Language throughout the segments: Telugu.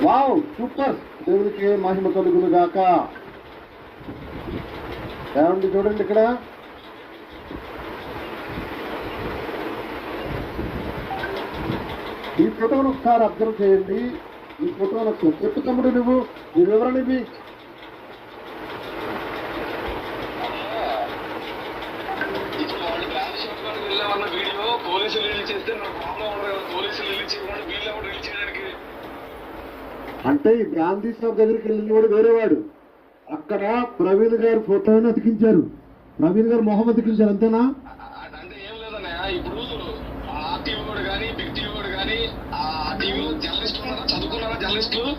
Wow, super. దేవుడికి మహిమ కలుగును గాక. ఏమండి చూడండి ఇక్కడ, ఈ ఫోటోను ఒకసారి అబ్జర్వ్ చేయండి. ఈ ఫోటోను ఒకసారి చెప్పు తమ్ముడు, నువ్వు నీ వివరణ ఇవి. అంటే ఈ గాంధీ షాప్ దగ్గరికి వెళ్ళిన వాడు వేరేవాడు. అక్కడ ప్రవీణ్ గారు ఫోటోని అతికించారు, ప్రవీణ్ గారు మొహం అతికించారు, అంతేనా? అంటే ఏం లేదన్నయ్య, ఇప్పుడు ఆ టీవీ వాడు కానీ బిగ్ టీవీ వాడు కానీ ఆ టీవీలో జర్నలిస్టులు ఉన్నారా, చదువుకున్నారా జర్నలిస్టులు?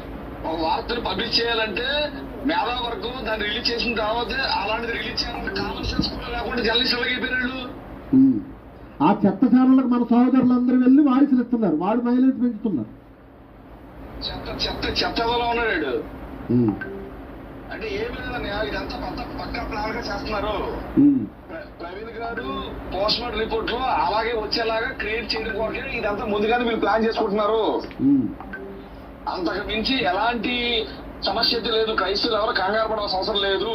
ఒక వార్తను పబ్లిష్ చేయాలంటే మేధావర్గం దాన్ని రిలీజ్ చేసిన తర్వాతే అలాంటిది రిలీజ్ చేయాలంటే కామన్ సెన్స్ కూడా లేకుండా జర్నలిస్టులు అయిపోయినాడు. ఆ చెత్త ఛానళ్ళకి మన సహోదరులందరూ వెళ్ళి వాయిస్లు ఇస్తున్నారు, వాడు మైలేజ్ పెంచుతున్నారు. చెత్త చెత్త చెత్తలో ఉన్నాడు. అంటే ఏమి లేదన్నయ్య, ఇదంతా పక్క ప్లాన్ గా చేస్తున్నారు. ప్రవీణ్ గారు పోస్ట్ మార్టం రిపోర్ట్ లో అలాగే వచ్చేలాగా క్రియేట్ చేయడం కోసమే ఇదంతా ముందుగానే మీరు ప్లాన్ చేసుకుంటున్నారు. అంతకు మించి ఎలాంటి సమస్య అయితే లేదు. క్రైస్తవులు ఎవరు కంగారు పడాల్సిన అవసరం లేదు.